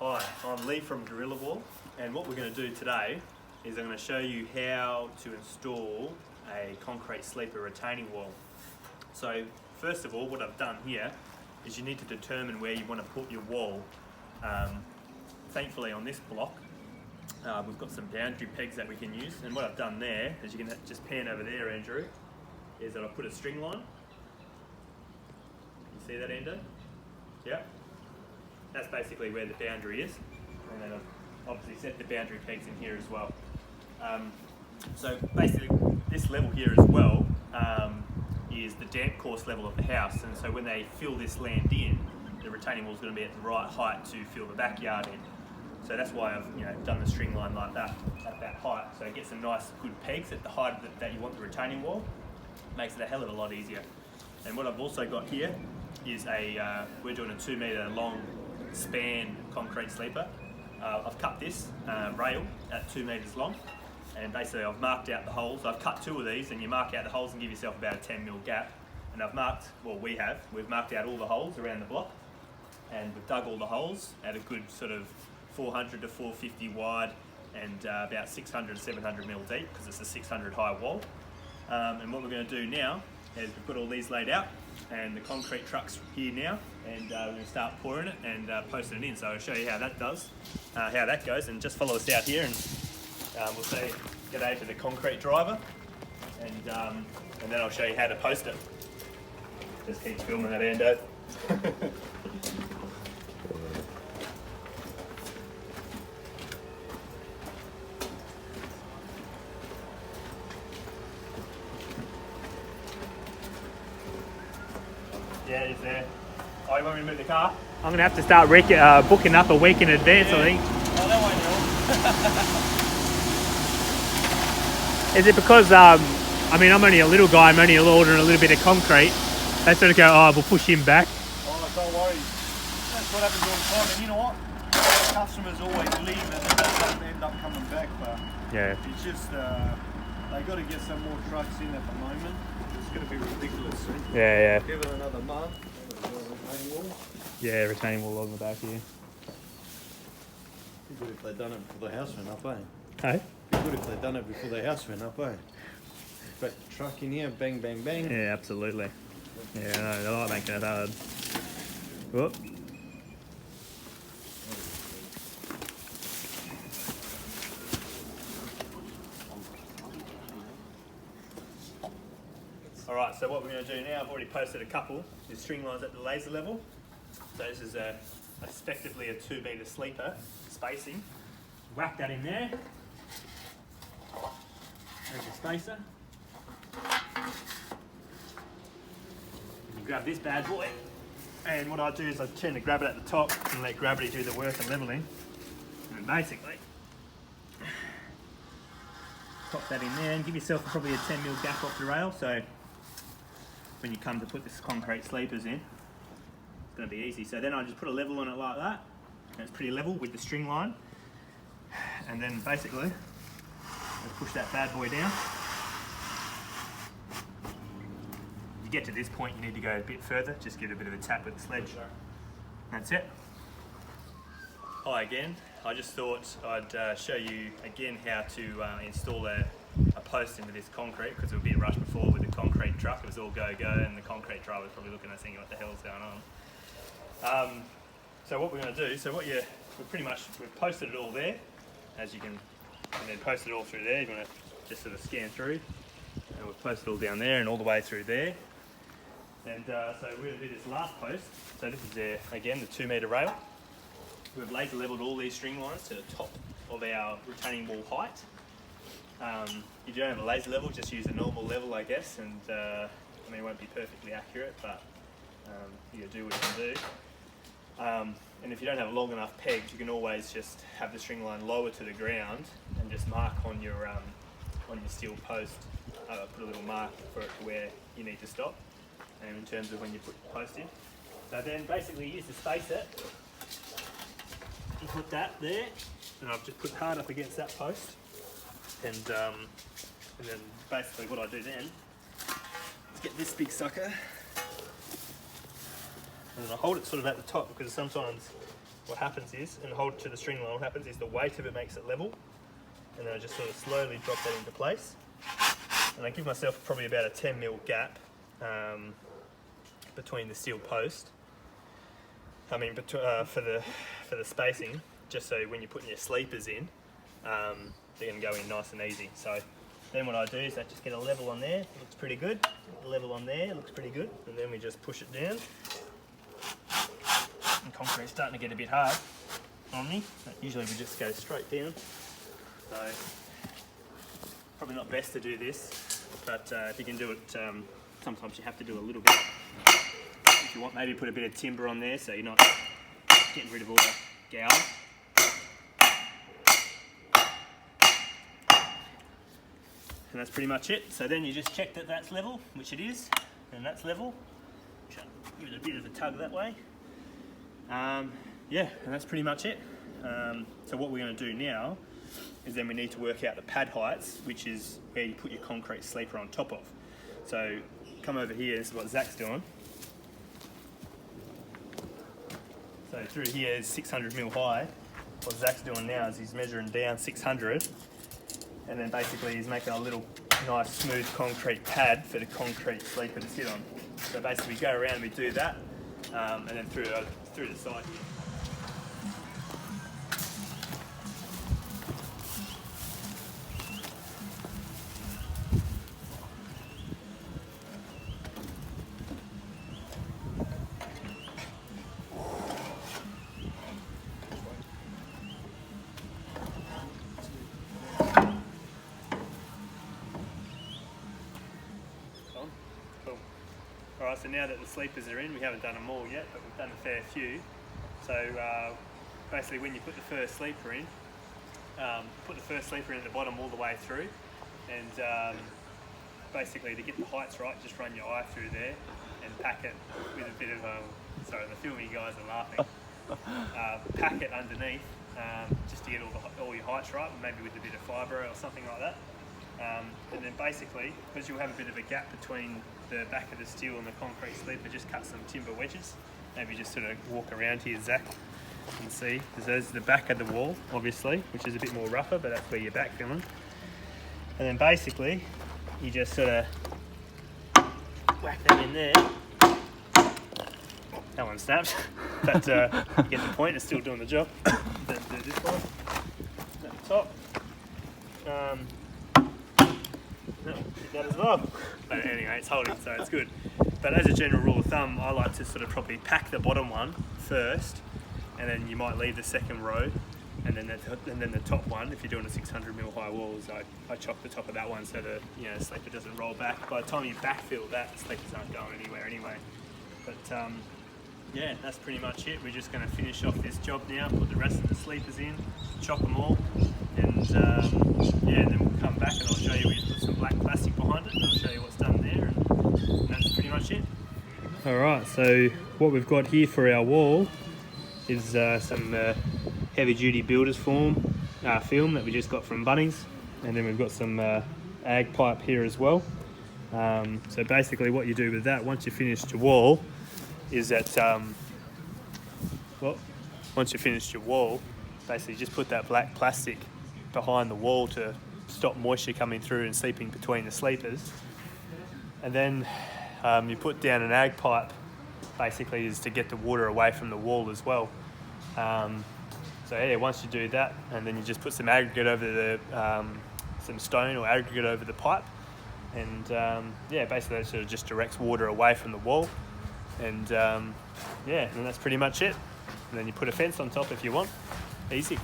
Hi, I'm Lee from Gorilla Wall, and what we're going to do today is I'm going to show you how to install a concrete sleeper retaining wall. So first of all, what I've done here is you need to determine where you want to put your wall. Thankfully on this block we've got some boundary pegs that we can use, and what I've done there, as you can just pan over there, Andrew, is that I've put a string line. You see that, Endo? Yeah. That's basically where the boundary is, and then I've obviously set the boundary pegs in here as well. So basically this level here as well is the damp course level of the house, and so when they fill this land in, the retaining wall is going to be at the right height to fill the backyard in. So that's why I've done the string line like that, at that height, so it gets some nice good pegs at the height that you want the retaining wall. Makes it a hell of a lot easier. And what I've also got here is we're doing a 2 metre long span concrete sleeper. I've cut this rail at 2 metres long, and basically I've marked out the holes. I've cut 2 of these, and you mark out the holes and give yourself about a 10mm gap. And I've marked, we've marked out all the holes around the block, and we've dug all the holes at a good sort of 400 to 450 wide and about 600 to 700mm deep, because it's a 600 high wall. And what we're going to do now is we've got all these laid out, and the concrete truck's here now, and we're going to start pouring it and posting it in. So I'll show you how that goes, and just follow us out here, and we'll say g'day to the concrete driver, and then I'll show you how to post it. Just keep filming that, Ando. Yeah, he's there. Oh, you want me to move the car? I'm going to have to start booking up a week in advance, yeah. I think. Oh, that won't help. Is it because, I'm only a little guy, I'm only ordering a little bit of concrete. They sort of go, oh, we'll push him back. Oh, don't worry. That's what happens all the time. And you know what? Customers always leave and they don't end up coming back. But yeah. It's just, they got to get some more trucks in at the moment. It's going to be ridiculous soon. Yeah. Give it another month. Retaining wall. Yeah, retaining wall on the back here. Be good if they'd done it before the house went up, eh? Hey? Be good if they'd done it before the house went up, eh? But truck in here, bang, bang, bang. Yeah, absolutely. Yeah, I know, they like making it hard. Whoop. Alright, so what we're going to do now, I've already posted a couple, is string lines at the laser level. So this is effectively a 2 metre sleeper spacing. Whack that in there. There's your spacer. You grab this bad boy, and what I do is I tend to grab it at the top and let gravity do the work of levelling. And basically, pop that in there and give yourself probably a 10mm gap off the rail, so when you come to put this concrete sleepers in, it's going to be easy. So then I just put a level on it like that, and it's pretty level with the string line, and then basically I push that bad boy down. If you get to this point, you need to go a bit further, just give it a bit of a tap with the sledge. That's it. Hi again. I just thought I'd show you again how to install a post into this concrete, because it was a bit rushed before with the concrete truck. It was all go, and the concrete driver was probably looking at us thinking, what the hell's going on? So what we're going to do, we've posted it all there, as you can, and then post it all through there. You're going to just sort of scan through, and we've posted it all down there and all the way through there. And so we're going to do this last post. So this is again the 2 metre rail. We've laser levelled all these string lines to the top of our retaining wall height. If you don't have a laser level, just use a normal level, I guess, and it won't be perfectly accurate, but you do what you can do. And if you don't have long enough pegs, you can always just have the string line lower to the ground and just mark on your steel post, put a little mark for it to where you need to stop, and in terms of when you put the post in. So then basically use the spacer. You put that there, and I've just put hard up against that post, and then basically what I do then is get this big sucker, and I hold it sort of at the top, because sometimes what happens is, and hold to the string line, what happens is the weight of it makes it level, and then I just sort of slowly drop that into place. And I give myself probably about a 10mm gap between the steel post. I mean, for the spacing, just so when you're putting your sleepers in, they're going to go in nice and easy. So then what I do is I just get a level on there, looks pretty good. A level on there, looks pretty good. And then we just push it down. And concrete's starting to get a bit hard on me. But usually we just go straight down. So probably not best to do this, but if you can do it, sometimes you have to do a little bit. If you want, maybe put a bit of timber on there so you're not getting rid of all the gouge. And that's pretty much it. So then you just check that that's level, which it is, and that's level. Give it a bit of a tug that way. Yeah, and that's pretty much it. So what we're going to do now is then we need to work out the pad heights, which is where you put your concrete sleeper on top of. So come over here, this is what Zach's doing. So through here is 600mm high. What Zach's doing now is he's measuring down 600, and then basically he's making a little nice smooth concrete pad for the concrete sleeper to sit on. So basically we go around and we do that, and then through the side here. Cool. Alright, so now that the sleepers are in, we haven't done them all yet, but we've done a fair few. So basically when you put the first sleeper in, put the first sleeper in at the bottom all the way through, and basically to get the heights right, just run your eye through there and pack it with a bit of, sorry, the filming guys are laughing, pack it underneath just to get all your heights right, maybe with a bit of fibre or something like that. And then basically, because you'll have a bit of a gap between the back of the steel and the concrete sleeper, just cut some timber wedges. Maybe just sort of walk around here, Zach, and see. There's the back of the wall, obviously, which is a bit more rougher, but that's where you're backfilling. And then basically, you just sort of whack that in there. That one snapped, but you get the point, it's still doing the job. Then do this one, at the top. No, did that as well. But anyway, it's holding, so it's good. But as a general rule of thumb, I like to sort of probably pack the bottom one first, and then you might leave the second row, and then the top one. If you're doing a 600mm high walls, I chop the top of that one so the sleeper doesn't roll back. By the time you backfill that, the sleepers aren't going anywhere anyway. But yeah, that's pretty much it. We're just going to finish off this job now, put the rest of the sleepers in, chop them all, and yeah, then we'll come back and I'll show you. We just put some black plastic behind it, and I'll show you what's done there, and that's pretty much it. Alright, so what we've got here for our wall is some heavy duty builder's film that we just got from Bunnings, and then we've got some ag pipe here as well. So basically what you do with that, once you finished your wall, is that once you finished your wall, basically just put that black plastic behind the wall to stop moisture coming through and seeping between the sleepers. And then you put down an ag pipe, basically is to get the water away from the wall as well. So yeah, once you do that, and then you just put some aggregate over the, some stone or aggregate over the pipe, and yeah, basically that sort of just directs water away from the wall. And yeah, and that's pretty much it. And then you put a fence on top if you want. Easy.